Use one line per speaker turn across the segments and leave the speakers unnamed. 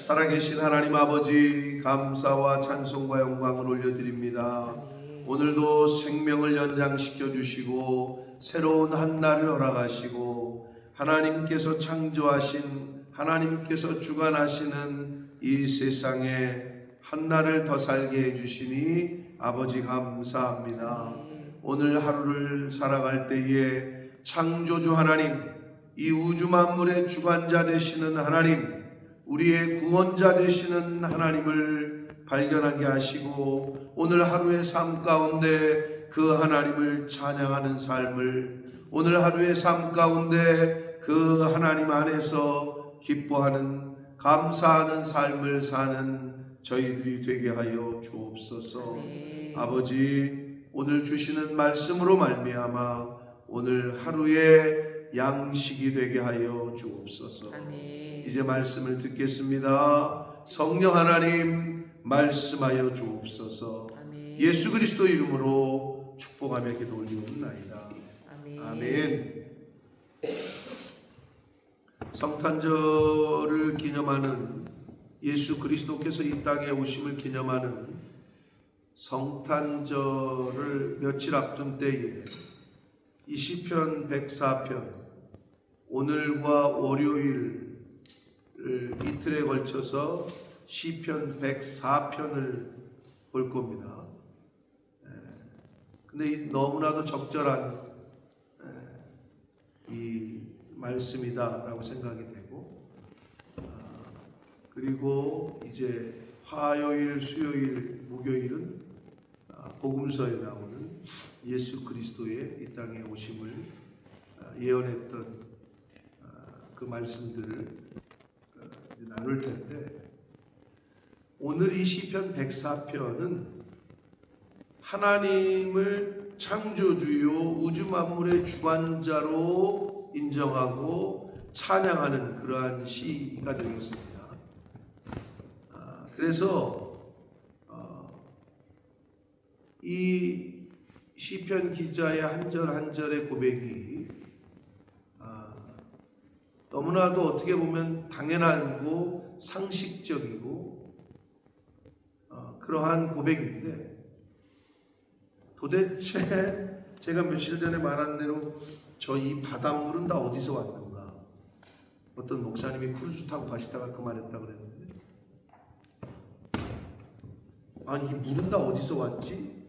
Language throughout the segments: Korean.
살아계신 하나님 아버지, 감사와 찬송과 영광을 올려드립니다. 오늘도 생명을 연장시켜 주시고 새로운 한 날을 허락하시고 하나님께서 창조하신, 하나님께서 주관하시는 이 세상에 한 날을 더 살게 해주시니 아버지 감사합니다. 오늘 하루를 살아갈 때에 창조주 하나님, 이 우주 만물의 주관자 되시는 하나님, 우리의 구원자 되시는 하나님을 발견하게 하시고 오늘 하루의 삶 가운데 그 하나님을 찬양하는 삶을, 오늘 하루의 삶 가운데 그 하나님 안에서 기뻐하는, 감사하는 삶을 사는 저희들이 되게 하여 주옵소서. 아버지, 오늘 주시는 말씀으로 말미암아 오늘 하루의 양식이 되게 하여 주옵소서. 이제 말씀을 듣겠습니다. 성령 하나님 말씀하여 주옵소서. 예수 그리스도 이름으로 축복하며 기도 올리옵나이다. 아멘. 성탄절을 기념하는, 예수 그리스도께서 이 땅에 오심을 기념하는 성탄절을 며칠 앞둔 때에 이 시편 104편, 오늘과 월요일 이틀에 걸쳐서 시편 104편을 볼 겁니다. 근데 너무나도 적절한 이 말씀이다라고 생각이 되고, 그리고 이제 화요일, 수요일, 목요일은 복음서에 나오는 예수 그리스도의 이 땅에 오심을 예언했던 그 말씀들을 나눌 텐데, 오늘 이 시편 104편은 하나님을 창조주요 우주 만물의 주관자로 인정하고 찬양하는 그러한 시가 되겠습니다. 그래서 이 시편 기자의 한 절 한 절의 고백이 너무나도 어떻게 보면 당연하고 상식적이고 그러한 고백인데, 도대체 제가 며칠 전에 말한 대로 저 이 바닷물은 다 어디서 왔는가? 어떤 목사님이 크루즈 타고 가시다가 그 말했다고 그랬는데, 아니 이 물은 다 어디서 왔지?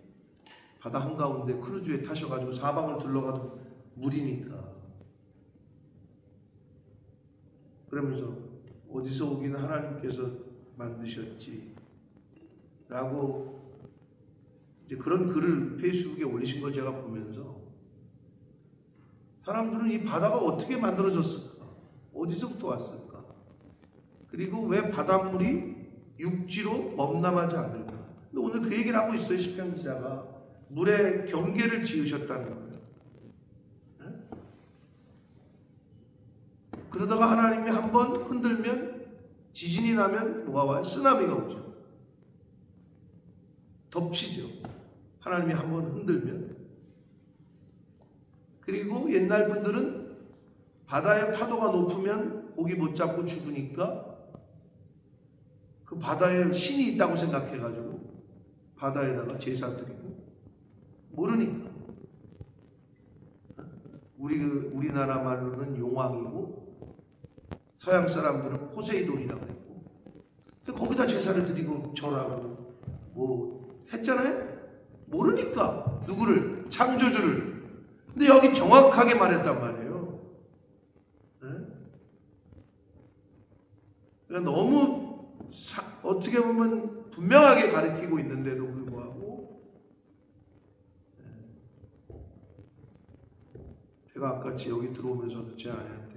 바다 한가운데 크루즈에 타셔가지고 사방을 둘러가도 물이니까. 그러면서 어디서 오긴 하나님께서 만드셨지 라고 이제 그런 글을 페이스북에 올리신 걸 제가 보면서, 사람들은 이 바다가 어떻게 만들어졌을까? 어디서부터 왔을까? 그리고 왜 바닷물이 육지로 범람하지 않을까? 근데 오늘 그 얘기를 하고 있어요. 시편 기자가 물의 경계를 지으셨다는 거예요. 그러다가 하나님이 한번 흔들면, 지진이 나면 뭐가 와요? 쓰나미가 오죠. 덮치죠. 하나님이 한번 흔들면. 그리고 옛날 분들은 바다의 파도가 높으면 고기 못 잡고 죽으니까 그 바다에 신이 있다고 생각해가지고 바다에다가 제사 드리고, 모르니까. 우리나라 말로는 용왕이고 서양 사람들은 포세이돈이라고 그랬고, 거기다 제사를 드리고 절하고 뭐 했잖아요. 모르니까 누구를? 창조주를. 근데 여기 정확하게 말했단 말이에요. 그러니까 너무 어떻게 보면 분명하게 가르치고 있는데도 불구하고, 제가 아까 여기 들어오면서도 제 아내한테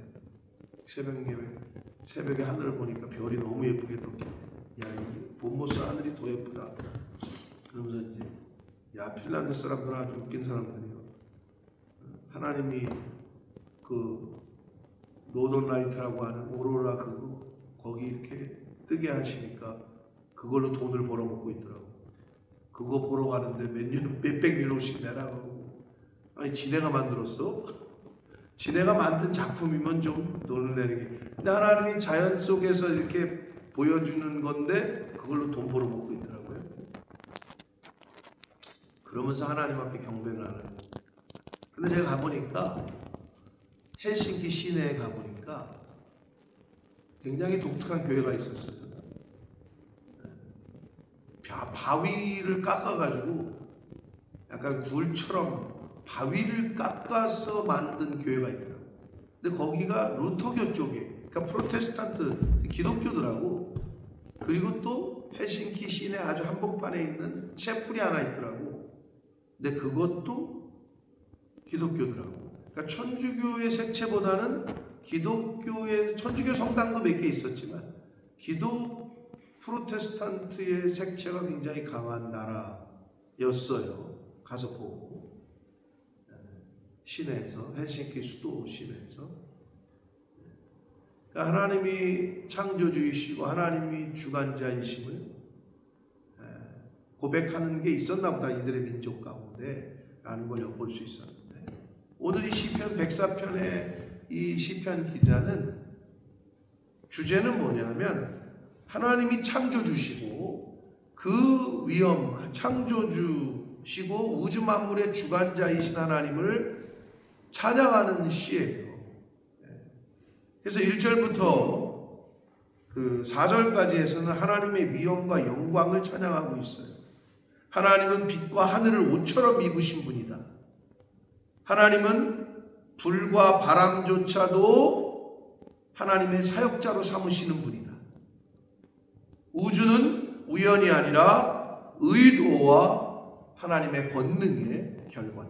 새벽에 하늘을 보니까 별이 너무 예쁘게 떴길래, 야, 이 봄모스 하늘이 더 예쁘다. 그러면서 이제, 야, 핀란드 사람들은 아주 웃긴 사람들이요. 하나님이 그 노던 라이트라고 하는 오로라 거기 이렇게 뜨게 하시니까 그걸로 돈을 벌어먹고 있더라고. 그거 보러 가는데 몇백 유로씩 내라고. 아니, 지네가 만들었어? 지네가 만든 작품이면 좀 돈을 내는 게. 근데 하나님이 자연 속에서 이렇게 보여주는 건데 그걸로 돈 벌어먹고 있더라고요. 그러면서 하나님 앞에 경배를 하는 거예요. 근데 제가 가보니까 헬싱키 시내에 가보니까 굉장히 독특한 교회가 있었어요. 바위를 깎아가지고 약간 굴처럼 바위를 깎아서 만든 교회가 있더라고요. 근데 거기가 루터교 쪽에, 그러니까 프로테스탄트 기독교더라고. 그리고 또 헬싱키 시내 아주 한복판에 있는 채플이 하나 있더라고. 근데 그것도 기독교더라고. 그러니까 천주교의 색채보다는 기독교의, 천주교 성당도 몇 개 있었지만 프로테스탄트의 색채가 굉장히 강한 나라였어요. 가서 보고, 시내에서, 헬싱키 수도 시내에서. 그러니까 하나님이 창조주이시고 하나님이 주관자이심을 고백하는 게 있었나 보다, 이들의 민족 가운데 라는 걸 엿볼 수 있었는데, 오늘 이 시편 104편의 이 시편 기자는 주제는 뭐냐면 하나님이 창조주시고 그 위엄, 창조주시고 우주 만물의 주관자이신 하나님을 찬양하는 시예요. 그래서 1절부터 그 4절까지에서는 하나님의 위엄과 영광을 찬양하고 있어요. 하나님은 빛과 하늘을 옷처럼 입으신 분이다. 하나님은 불과 바람조차도 하나님의 사역자로 삼으시는 분이다. 우주는 우연이 아니라 의도와 하나님의 권능의 결과다.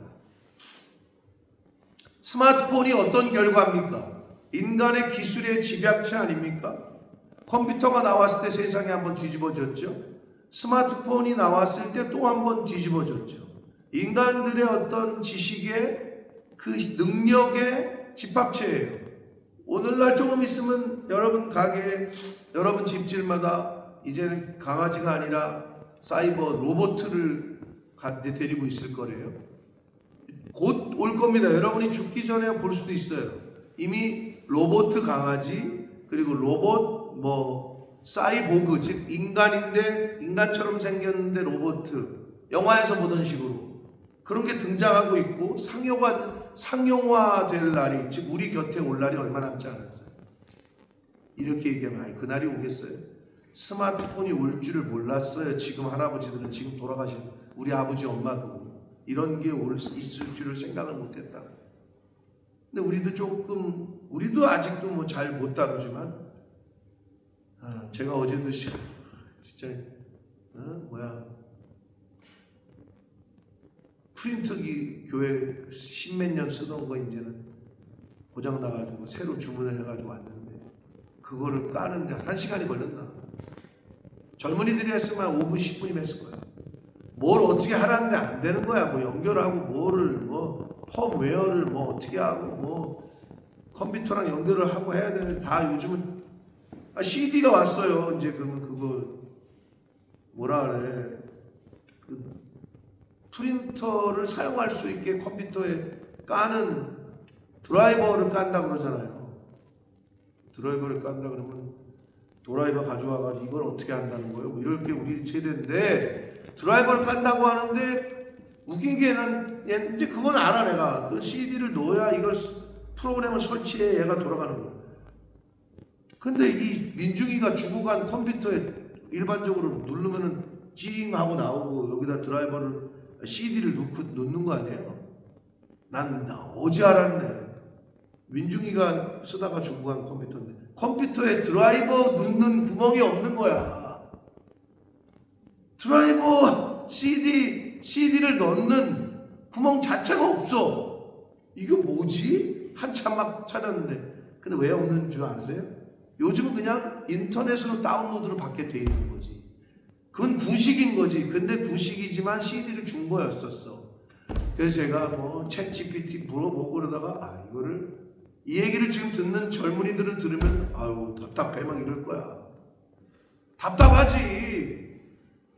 스마트폰이 어떤 결과입니까? 인간의 기술의 집약체 아닙니까? 컴퓨터가 나왔을 때 세상이 한번 뒤집어졌죠. 스마트폰이 나왔을 때 또 한번 뒤집어졌죠. 인간들의 어떤 지식의 그 능력의 집합체예요. 오늘날 조금 있으면 여러분 가게, 여러분 집질마다 이제는 강아지가 아니라 사이버 로봇을 데리고 있을 거래요. 곧 올 겁니다. 여러분이 죽기 전에 볼 수도 있어요. 이미 로봇 강아지, 그리고 로봇 사이보그, 즉 인간인데 인간처럼 생겼는데 로봇, 영화에서 보던 식으로 그런 게 등장하고 있고 상용화될 날이, 즉 우리 곁에 올 날이 얼마 남지 않았어요. 이렇게 얘기하면 그날이 오겠어요? 스마트폰이 올 줄을 몰랐어요. 지금 할아버지들은, 지금 돌아가신 우리 아버지 엄마도 이런 게 있을 줄을 생각을 못했다. 근데 우리도 아직도 잘 못 다루지만, 제가 어제도 진짜 프린터기 교회 십몇 년 쓰던 거 이제는 고장 나가지고 새로 주문을 해가지고 왔는데 그거를 까는데 1시간이 걸렸나? 젊은이들이 했으면 5분 10분이면 했을 거야. 뭘 어떻게 하라는데 안 되는 거야. 연결하고 펌웨어를 어떻게 하고 컴퓨터랑 연결을 하고 해야 되는데, 다 요즘은 CD가 왔어요. 이제 그러면 그거 뭐라 그래, 프린터를 사용할 수 있게 컴퓨터에 까는 드라이버를 깐다 그러잖아요. 드라이버를 깐다 그러면 드라이버 가져와가지고 이걸 어떻게 한다는 거예요? 이럴 게 우리 세대인데 드라이버를 깐다고 하는데, 웃긴 게 난 이제 그건 알아. 내가 그 CD를 넣어야 이걸 프로그램을 설치해 얘가 돌아가는 거야. 근데 이 민중이가 주고 간 컴퓨터에 일반적으로 누르면은 찡 하고 나오고 여기다 드라이버를 CD를 넣는 거 아니에요? 난 어제 알았네. 민중이가 쓰다가 주고 간 컴퓨터인데 컴퓨터에 드라이버 넣는 구멍이 없는 거야. 드라이버 CD를 넣는 구멍 자체가 없어. 이거 뭐지? 한참 막 찾았는데, 근데 왜 없는 줄 아세요? 요즘은 그냥 인터넷으로 다운로드로 받게 돼 있는 거지. 그건 구식인 거지. 근데 구식이지만 CD를 준 거였었어. 그래서 제가 챗 GPT 물어보고 그러다가 이 얘기를 지금 듣는 젊은이들은 들으면 답답해 막 이럴 거야. 답답하지.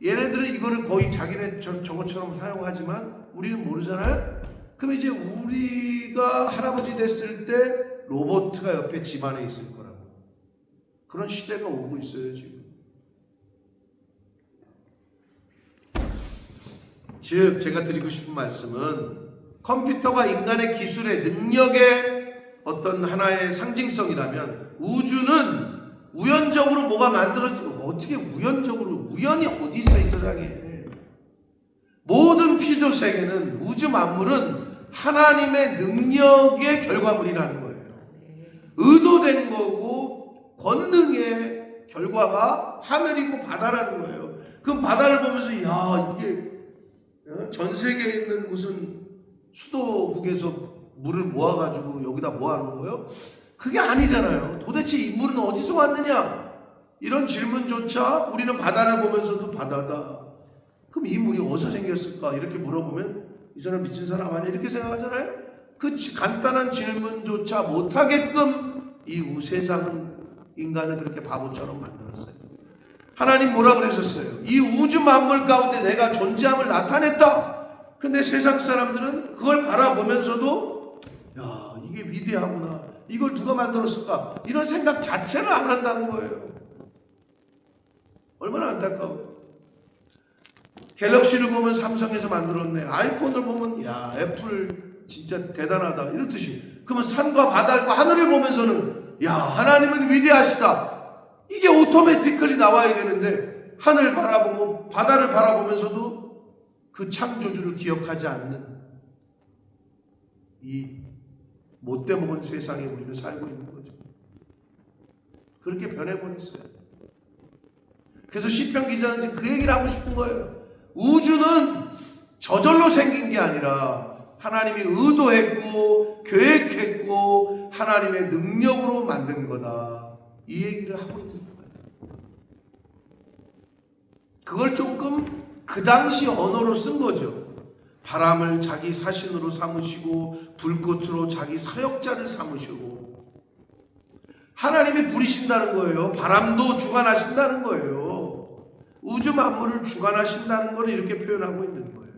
얘네들은 이거를 거의 자기네 저것처럼 사용하지만 우리는 모르잖아요. 그럼 이제 우리가 할아버지 됐을 때 로봇가 옆에 집안에 있을 거라고. 그런 시대가 오고 있어요 지금. 즉 제가 드리고 싶은 말씀은 컴퓨터가 인간의 기술의 능력의 어떤 하나의 상징성이라면 우주는 우연적으로 뭐가 만들어지고 어떻게 우연적으로 우연이 어디 있어 이 세상에. 모든 피조 세계는 우주 만물은 하나님의 능력의 결과물이라는 거예요. 의도된 거고 권능의 결과가 하늘이고 바다라는 거예요. 그럼 바다를 보면서 야 이게 전 세계에 있는 무슨 수도국에서 물을 모아가지고 여기다 모아놓은 거예요? 그게 아니잖아요. 도대체 이 물은 어디서 왔느냐? 이런 질문조차 우리는 바다를 보면서도 바다다. 그럼 이 물이 어디서 생겼을까? 이렇게 물어보면 이 사람 미친 사람 아니야? 이렇게 생각하잖아요. 그 간단한 질문조차 못하게끔 이 세상은 인간을 그렇게 바보처럼 만들었어요. 하나님 뭐라 그러셨어요? 이 우주 만물 가운데 내가 존재함을 나타냈다. 근데 세상 사람들은 그걸 바라보면서도 야 이게 위대하구나. 이걸 누가 만들었을까? 이런 생각 자체를 안 한다는 거예요. 얼마나 안타까워요. 갤럭시를 보면 삼성에서 만들었네. 아이폰을 보면 야 애플 진짜 대단하다. 이렇듯이. 그러면 산과 바다과 하늘을 보면서는 야 하나님은 위대하시다. 이게 오토매티컬리 나와야 되는데 하늘 바라보고 바다를 바라보면서도 그 창조주를 기억하지 않는 이 못돼 먹은 세상에 우리는 살고 있는 거죠. 그렇게 변해버렸어요. 그래서 시편 기자는 지금 그 얘기를 하고 싶은 거예요. 우주는 저절로 생긴 게 아니라 하나님이 의도했고 계획했고 하나님의 능력으로 만든 거다. 이 얘기를 하고 있는 거예요. 그걸 조금 그 당시 언어로 쓴 거죠. 바람을 자기 사신으로 삼으시고 불꽃으로 자기 사역자를 삼으시고 하나님이 부리신다는 거예요. 바람도 주관하신다는 거예요. 우주 만물을 주관하신다는 걸 이렇게 표현하고 있는 거예요.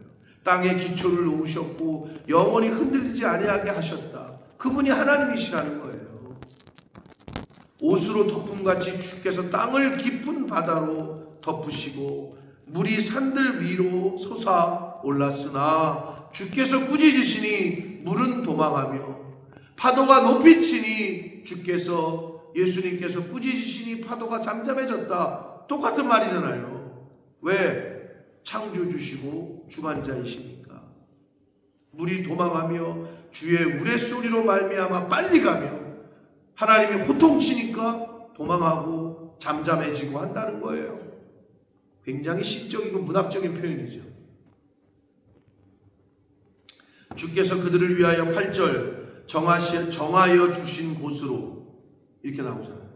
땅에 기초를 놓으셨고 영원히 흔들리지 아니하게 하셨다. 그분이 하나님이시라는 거예요. 옷으로 덮음같이 주께서 땅을 깊은 바다로 덮으시고 물이 산들 위로 솟아 올랐으나 주께서 꾸짖으시니 물은 도망하며 파도가 높이 치니 주께서 예수님께서 꾸짖으시니 파도가 잠잠해졌다. 똑같은 말이잖아요. 왜? 창조주시고 주관자이시니까. 물이 도망하며 주의 우레소리로 말미암아 빨리 가며 하나님이 호통치니까 도망하고 잠잠해지고 한다는 거예요. 굉장히 시적이고 문학적인 표현이죠. 주께서 그들을 위하여 8절 정하여 주신 곳으로 이렇게 나오잖아요.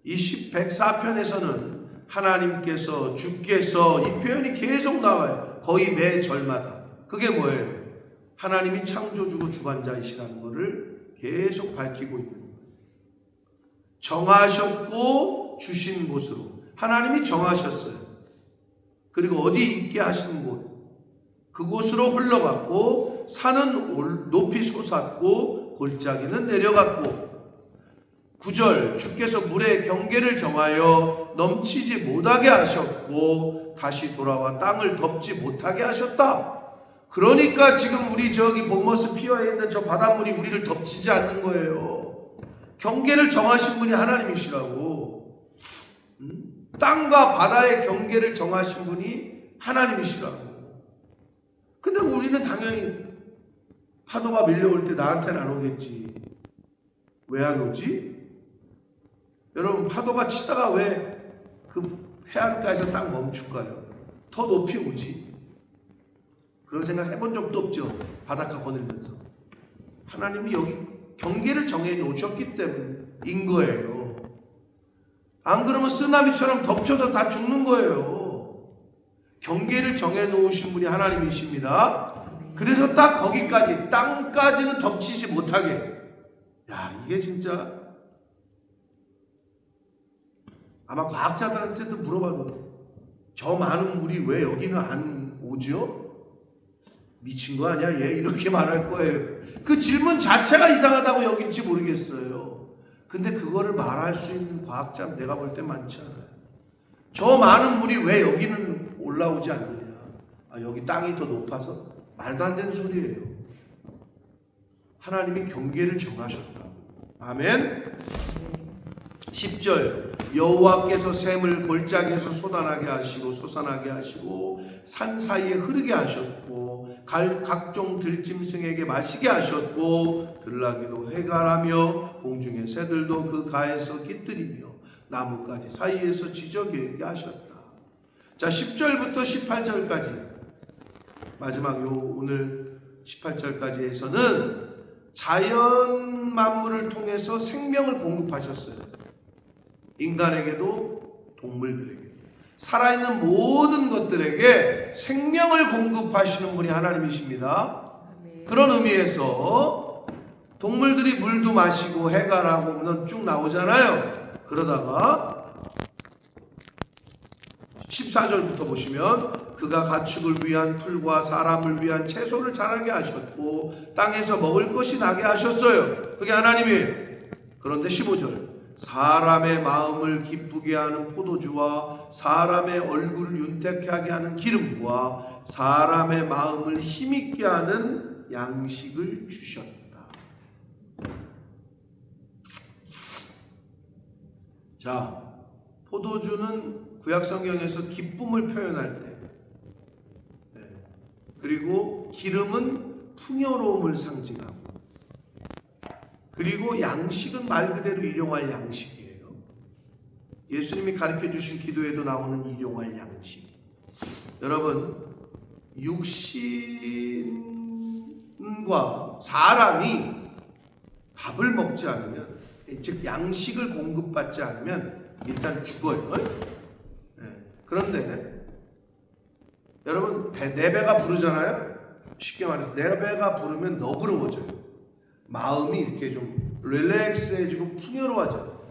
이 104편에서는 하나님께서 주께서 이 표현이 계속 나와요. 거의 매 절마다. 그게 뭐예요? 하나님이 창조주고 주관자이시라는 것을 계속 밝히고 있는 거예요. 정하셨고 주신 곳으로 하나님이 정하셨어요. 그리고 어디 있게 하신 곳 그곳으로 흘러갔고 산은 높이 솟았고 골짜기는 내려갔고 9절 주께서 물의 경계를 정하여 넘치지 못하게 하셨고 다시 돌아와 땅을 덮지 못하게 하셨다. 그러니까 지금 우리 저기 본머스 피어에 있는 저 바닷물이 우리를 덮치지 않는 거예요. 경계를 정하신 분이 하나님이시라고. 땅과 바다의 경계를 정하신 분이 하나님이시라고. 근데 우리는 당연히 파도가 밀려올 때 나한테는 안 오겠지. 왜 안 오지? 여러분 파도가 치다가 왜 그 해안가에서 딱 멈출까요? 더 높이 오지. 그런 생각 해본 적도 없죠. 바닷가 거닐면서. 하나님이 여기 경계를 정해 놓으셨기 때문인 거예요. 안 그러면 쓰나미처럼 덮쳐서 다 죽는 거예요. 경계를 정해 놓으신 분이 하나님이십니다. 그래서 딱 거기까지 땅까지는 덮치지 못하게. 야, 이게 진짜 아마 과학자들한테도 물어봐도 저 많은 물이 왜 여기는 안 오죠? 미친 거 아니야? 얘 이렇게 말할 거예요. 그 질문 자체가 이상하다고 여길지 모르겠어요. 근데 그거를 말할 수 있는 과학자는 내가 볼 때 많지 않아요. 저 많은 물이 왜 여기는 올라오지 않느냐? 여기 땅이 더 높아서 말도 안 되는 소리예요. 하나님이 경계를 정하셨다고. 아멘. 10절 여호와께서 샘을 골짜기에서 솟아나게 하시고 산 사이에 흐르게 하셨고 각종 들짐승에게 마시게 하셨고 들나귀도 해갈하며 공중의 새들도 그 가에서 깃들이며 나뭇가지 사이에서 지저귀게 하셨다. 자, 10절부터 18절까지 마지막 오늘 18절까지에서는 자연 만물을 통해서 생명을 공급하셨어요. 인간에게도 동물들에게 살아있는 모든 것들에게 생명을 공급하시는 분이 하나님이십니다. 그런 의미에서 동물들이 물도 마시고 해갈하고 쭉 나오잖아요. 그러다가 14절부터 보시면 그가 가축을 위한 풀과 사람을 위한 채소를 자라게 하셨고 땅에서 먹을 것이 나게 하셨어요. 그게 하나님이에요. 그런데 15절 사람의 마음을 기쁘게 하는 포도주와 사람의 얼굴을 윤택하게 하는 기름과 사람의 마음을 힘있게 하는 양식을 주셨다. 자, 포도주는 구약성경에서 기쁨을 표현할 때, 그리고 기름은 풍요로움을 상징하고, 그리고 양식은 말 그대로 일용할 양식이에요. 예수님이 가르쳐 주신 기도에도 나오는 일용할 양식. 여러분, 육신과 사람이 밥을 먹지 않으면, 즉 양식을 공급받지 않으면 일단 죽어요. 그런데 여러분, 내 배가 부르잖아요. 쉽게 말해서 내 배가 부르면 너그러워져요. 마음이 이렇게 좀 릴렉스해지고 풍요로워져요.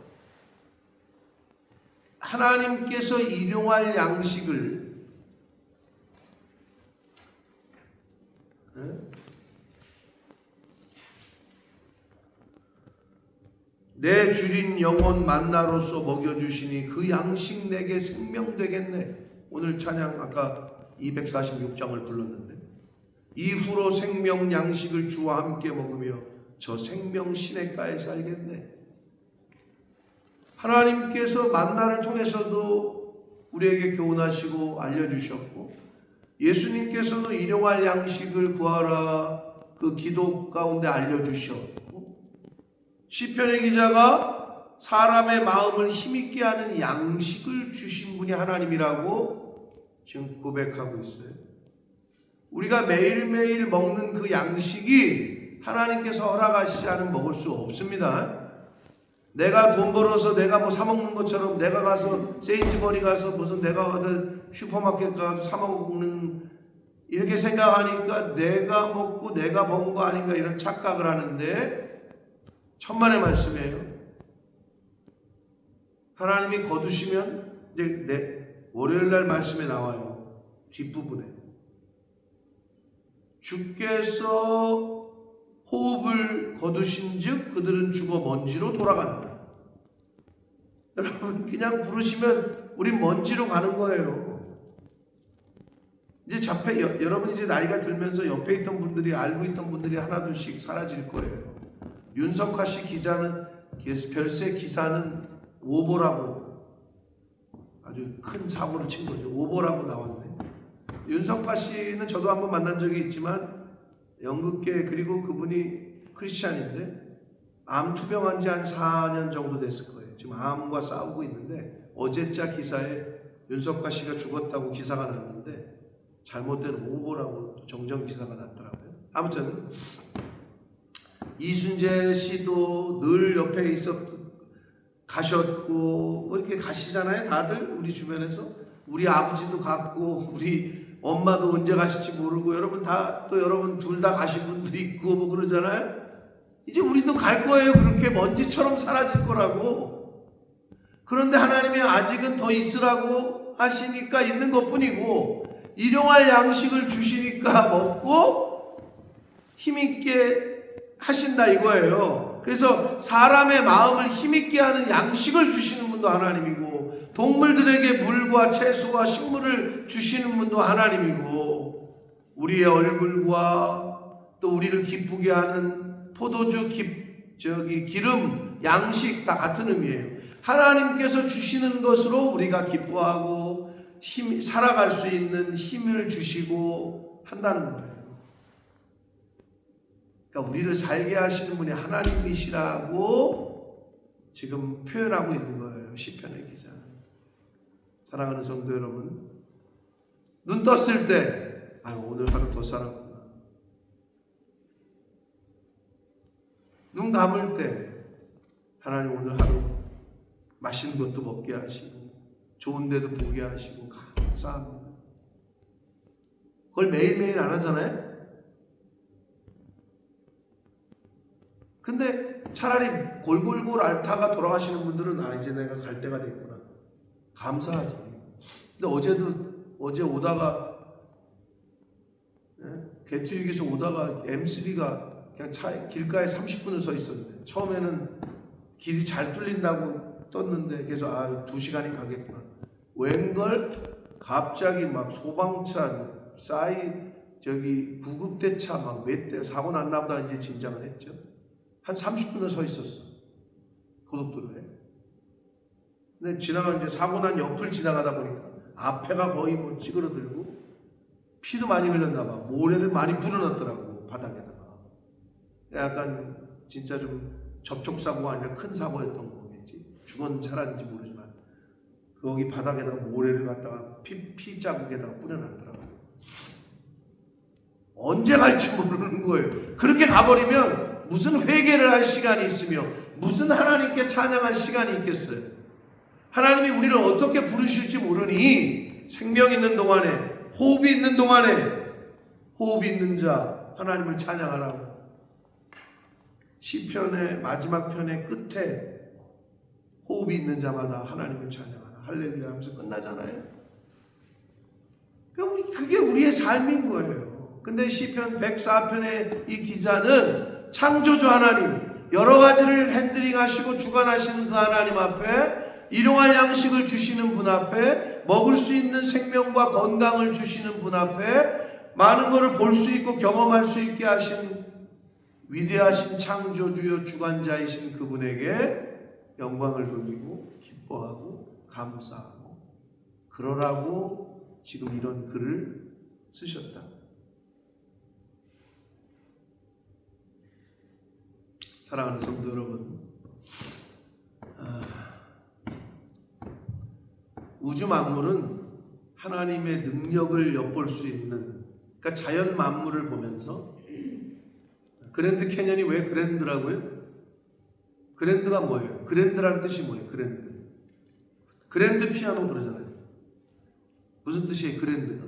하나님께서 일용할 양식을 내 주린 영혼 만나로서 먹여주시니 그 양식 내게 생명 되겠네. 오늘 찬양 아까 246장을 불렀는데 이후로 생명 양식을 주와 함께 먹으며 저 생명 시냇가에 살겠네. 하나님께서 만나를 통해서도 우리에게 교훈하시고 알려주셨고, 예수님께서도 일용할 양식을 구하라 그 기도 가운데 알려주셨고, 시편의 기자가 사람의 마음을 힘있게 하는 양식을 주신 분이 하나님이라고 지금 고백하고 있어요. 우리가 매일매일 먹는 그 양식이 하나님께서 허락하시지 않으면 먹을 수 없습니다. 내가 돈 벌어서 내가 뭐 사먹는 것처럼 내가 가서 세인즈버리 가서 무슨 내가 가서 슈퍼마켓 가서 사먹는 이렇게 생각하니까 내가 먹고 내가 번 거 아닌가 이런 착각을 하는데 천만의 말씀이에요. 하나님이 거두시면 이제 월요일날 말씀에 나와요. 뒷부분에 주께서 호흡을 거두신즉 그들은 죽어 먼지로 돌아간다. 여러분, 그냥 부르시면 우린 먼지로 가는 거예요. 이제 여러분 이제 나이가 들면서 옆에 있던 분들이, 알고 있던 분들이 하나둘씩 사라질 거예요. 윤석화 씨 기자는, 별세 기사는 오보라고 아주 큰 사고를 친 거죠. 오보라고 나왔네. 윤석화 씨는 저도 한번 만난 적이 있지만 연극계, 그리고 그분이 크리스찬인데 암 투병한 지 한 4년 정도 됐을 거예요. 지금 암과 싸우고 있는데 어제자 기사에 윤석화 씨가 죽었다고 기사가 났는데 잘못된 오보라고 정정 기사가 났더라고요. 아무튼 이순재 씨도 늘 옆에 가셨고, 뭐 이렇게 가시잖아요. 다들 우리 주변에서. 우리 아버지도 갔고, 우리 엄마도 언제 가실지 모르고, 여러분 둘 다 가신 분도 있고, 뭐 그러잖아요. 이제 우리도 갈 거예요. 그렇게 먼지처럼 사라질 거라고. 그런데 하나님이 아직은 더 있으라고 하시니까 있는 것 뿐이고, 일용할 양식을 주시니까 먹고 힘있게 하신다 이거예요. 그래서 사람의 마음을 힘있게 하는 양식을 주시는 분도 하나님이고, 동물들에게 물과 채소와 식물을 주시는 분도 하나님이고, 우리의 얼굴과 또 우리를 기쁘게 하는 포도주 기름, 양식 다 같은 의미예요. 하나님께서 주시는 것으로 우리가 기뻐하고 살아갈 수 있는 힘을 주시고 한다는 거예요. 그러니까 우리를 살게 하시는 분이 하나님이시라고 지금 표현하고 있는 거예요. 시편의 기자는. 사랑하는 성도 여러분, 눈 떴을 때 오늘 하루 더 살았구나. 눈 감을 때 하나님 오늘 하루 맛있는 것도 먹게 하시고 좋은 데도 보게 하시고 감사합니다. 그걸 매일매일 안 하잖아요. 근데 차라리 골골골 앓다가 돌아가시는 분들은 이제 내가 갈 때가 됐구나. 감사하지. 근데 어제 오다가 개투역에서 오다가 M3가 그냥 길가에 30분을 서 있었는데 처음에는 길이 잘 뚫린다고 떴는데 계속 2시간이 가겠구나. 웬걸 갑자기 막 소방차 구급대차 막 몇 대 사고 났나 보다 이제 진작을 했죠. 한 30분을 서 있었어. 고속도로에. 근데 이제 사고 난 옆을 지나가다 보니까 앞에가 거의 뭐 찌그러들고 피도 많이 흘렸나 봐. 모래를 많이 뿌려놨더라고, 바닥에다가. 약간 진짜 좀 접촉사고가 아니라 큰 사고였던 거겠지. 죽었는지 살았는지 모르지만 거기 바닥에다가 모래를 갖다가 피 자국에다가 뿌려놨더라고. 언제 갈지 모르는 거예요. 그렇게 가버리면 무슨 회개를 할 시간이 있으며 무슨 하나님께 찬양할 시간이 있겠어요. 하나님이 우리를 어떻게 부르실지 모르니 생명 있는 동안에, 호흡이 있는 동안에, 호흡이 있는 자 하나님을 찬양하라고. 시편의 마지막 편의 끝에 호흡이 있는 자마다 하나님을 찬양하라, 할렐루야 하면서 끝나잖아요. 그게 우리의 삶인 거예요. 근데 시편 104편의 이 기자는 창조주 하나님, 여러 가지를 핸들링 하시고 주관하시는 그 하나님 앞에, 일용할 양식을 주시는 분 앞에, 먹을 수 있는 생명과 건강을 주시는 분 앞에, 많은 것을 볼 수 있고 경험할 수 있게 하신 위대하신 창조주요 주관자이신 그분에게 영광을 돌리고 기뻐하고 감사하고 그러라고 지금 이런 글을 쓰셨다. 사랑하는 성도 여러분, 우주 만물은 하나님의 능력을 엿볼 수 있는, 그러니까 자연 만물을 보면서, 그랜드 캐년이 왜 그랜드라고요? 그랜드가 뭐예요? 그랜드란 뜻이 뭐예요? 그랜드 피아노 그러잖아요. 무슨 뜻이에요? 그랜드가?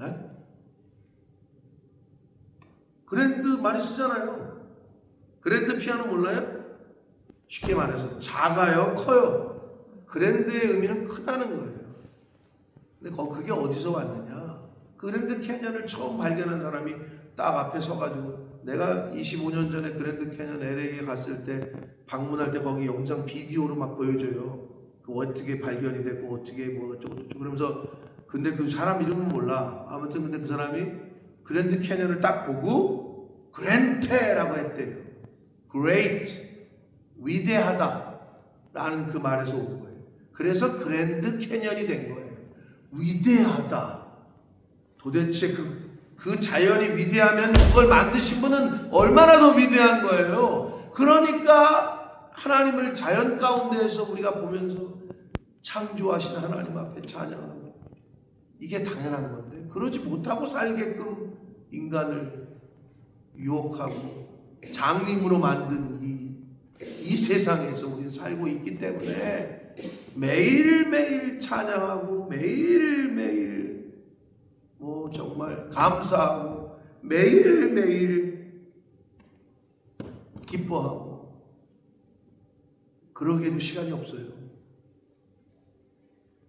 네? 그랜드 많이 쓰잖아요. 그랜드 피아노 몰라요? 쉽게 말해서 작아요? 커요? 그랜드의 의미는 크다는 거예요. 근데 그게 어디서 왔느냐? 그랜드 캐년을 처음 발견한 사람이 딱 앞에 서가지고, 내가 25년 전에 그랜드 캐년 LA에 갔을 때 방문할 때 거기 영상 비디오로 막 보여줘요. 그 어떻게 발견이 됐고 어떻게 뭐 어쩌고 그러면서, 근데 그 사람 이름은 몰라. 아무튼 근데 그 사람이 그랜드 캐년을 딱 보고 그랜테라고 했대요. Great, 위대하다 라는 그 말에서 온 거예요. 그래서 그랜드 캐년이 된 거예요. 위대하다. 도대체 그 자연이 위대하면 그걸 만드신 분은 얼마나 더 위대한 거예요. 그러니까 하나님을 자연 가운데에서 우리가 보면서 창조하신 하나님 앞에 찬양하고, 이게 당연한 건데, 그러지 못하고 살게끔 인간을 유혹하고 장님으로 만든 이 세상에서 우리는 살고 있기 때문에 매일매일 찬양하고 매일매일 정말 감사하고 매일매일 기뻐하고 그러기에도 시간이 없어요.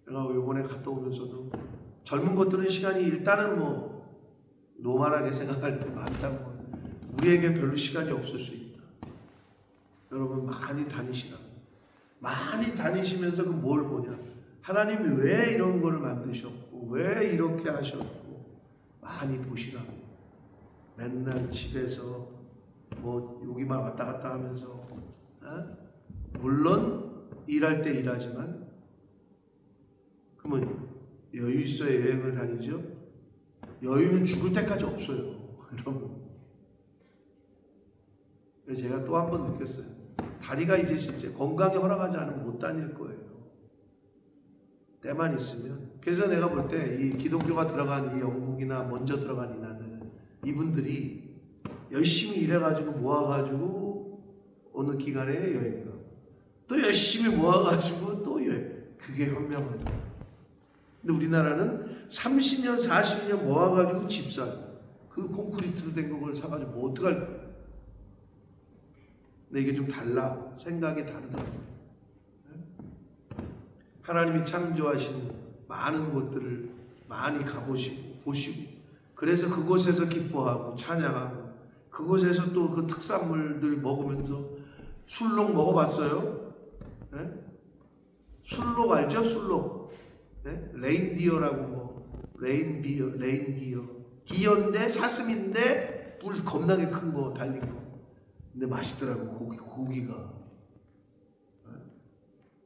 내가 이번에 갔다 오면서도 젊은 것들은 시간이 일단은 노멀하게 생각할 때 많다고, 우리에게 별로 시간이 없을 수 있다. 여러분 많이 다니시라. 많이 다니시면서 뭘 보냐? 하나님이 왜 이런 거를 만드셨고 왜 이렇게 하셨고 많이 보시라고. 맨날 집에서 뭐 여기만 왔다 갔다 하면서 물론 일할 때 일하지만 그러면 여유 있어야 여행을 다니죠. 여유는 죽을 때까지 없어요. 여러분. 그래서 제가 또 한 번 느꼈어요. 다리가 이제 진짜 건강에 허락하지 않으면 못 다닐 거예요. 때만 있으면. 그래서 내가 볼 때 이 기독교가 들어간 이 영국이나 먼저 들어간 이분들이 열심히 일해가지고 모아가지고 어느 기간에 여행 가고 또 열심히 모아가지고 또 여행. 그게 현명하죠. 근데 우리나라는 30년, 40년 모아가지고 집 사고 그 콘크리트로 된 걸 사가지고 뭐 어떡할 거야. 근데 이게 좀 달라. 생각이 다르더라고요. 하나님이 창조하신 많은 곳들을 많이 가보시고 보시고 그래서 그곳에서 기뻐하고 찬양하고 그곳에서 또 그 특산물들 먹으면서 술록 먹어봤어요? 네? 술록 알죠? 술록. 네? 레인디어라고 뭐 레인디어 디어인데 사슴인데 뿔 겁나게 큰 거 달린 거. 근데 맛있더라고 고기가.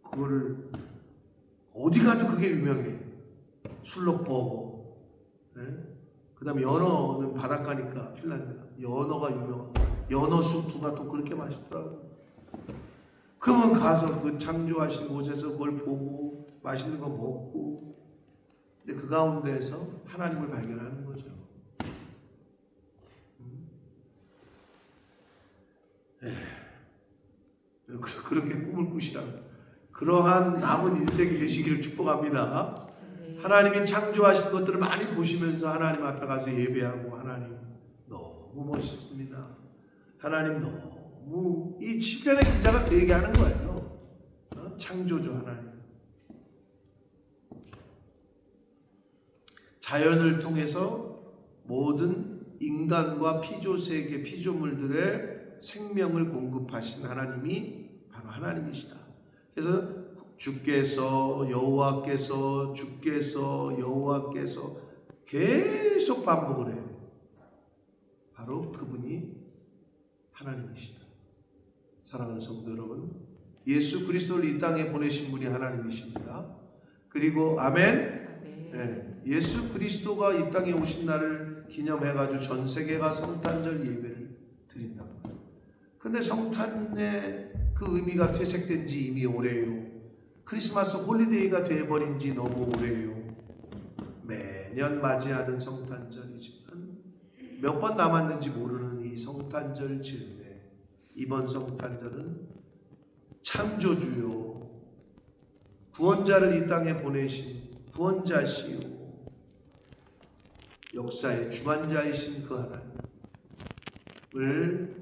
그거를 어디 가도 그게 유명해. 술록버거. 네? 그 다음에 연어는 바닷가니까 핀란드가 연어가 유명하고 연어 수프가 또 그렇게 맛있더라고. 그러면 가서 그 창조하신 곳에서 그걸 보고 맛있는 거 먹고 근데 그 가운데에서 하나님을 발견하는 거죠. 그렇게 꿈을 꾸시라고. 그러한 남은 인생 되시기를 축복합니다. 하나님이 창조하신 것들을 많이 보시면서 하나님 앞에 가서 예배하고 하나님 너무 멋있습니다. 하나님 너무 이 시편의 기자가 그 얘기하는 거예요. 창조주 하나님. 자연을 통해서 모든 인간과 피조세계 피조물들의 생명을 공급하신 하나님이 바로 하나님이시다. 그래서 주께서 여호와께서 계속 반복을 해요. 바로 그분이 하나님이시다. 사랑하는 성도 여러분, 예수 그리스도를 이 땅에 보내신 분이 하나님이십니다. 그리고 아멘. 네, 예수 그리스도가 이 땅에 오신 날을 기념해가지고 전 세계가 성탄절 예배를 드린다고. 근데 성탄의 그 의미가 퇴색된 지 이미 오래요. 크리스마스 홀리데이가 되어버린 지 너무 오래요. 매년 맞이하는 성탄절이지만 몇 번 남았는지 모르는 이 성탄절 즈음에 이번 성탄절은 창조주요 구원자를 이 땅에 보내신 구원자시요 역사의 주관자이신 그 하나님을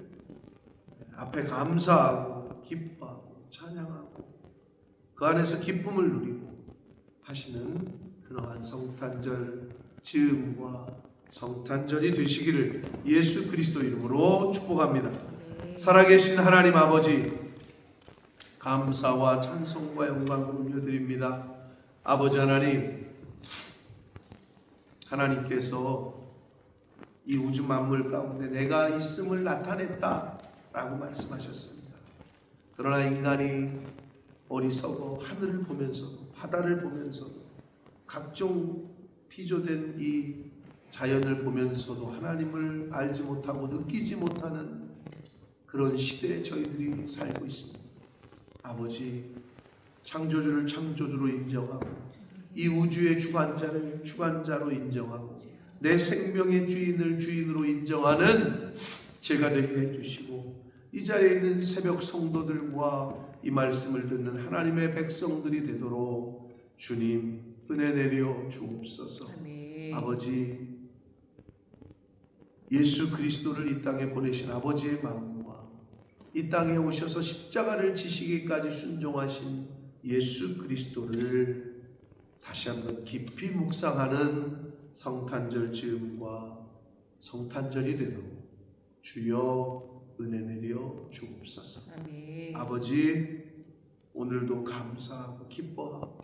앞에 감사하고 기뻐하고 찬양하고 그 안에서 기쁨을 누리고 하시는 그러한 성탄절 즈음과 성탄절이 되시기를 예수 그리스도 이름으로 축복합니다. 살아계신 하나님 아버지 감사와 찬송과 영광을 올려드립니다. 아버지 하나님께서 이 우주 만물 가운데 내가 있음을 나타냈다 라고 말씀하셨습니다. 그러나 인간이 어리석어 하늘을 보면서도 바다를 보면서도 각종 피조된 이 자연을 보면서도 하나님을 알지 못하고 느끼지 못하는 그런 시대에 저희들이 살고 있습니다. 아버지 창조주를 창조주로 인정하고 이 우주의 주관자를 주관자로 인정하고 내 생명의 주인을 주인으로 인정하는 제가 되게 해주시고 이 자리에 있는 새벽 성도들과 이 말씀을 듣는 하나님의 백성들이 되도록 주님 은혜 내려 주옵소서. 아멘. 아버지 예수 그리스도를 이 땅에 보내신 아버지의 마음과 이 땅에 오셔서 십자가를 지시기까지 순종하신 예수 그리스도를 다시 한번 깊이 묵상하는 성탄절 즈음과 성탄절이 되도록 주여 은혜 내려 주옵소서. 아멘. 아버지 오늘도 감사하고 기뻐하고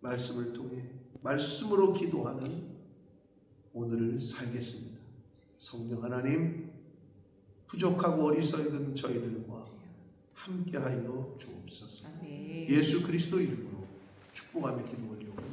말씀을 통해 말씀으로 기도하는 오늘을 살겠습니다. 성령 하나님, 부족하고 어리석은 저희들과 함께하여 주옵소서.
아멘.
예수 그리스도 이름으로 축복하며 기도 올리옵나이다.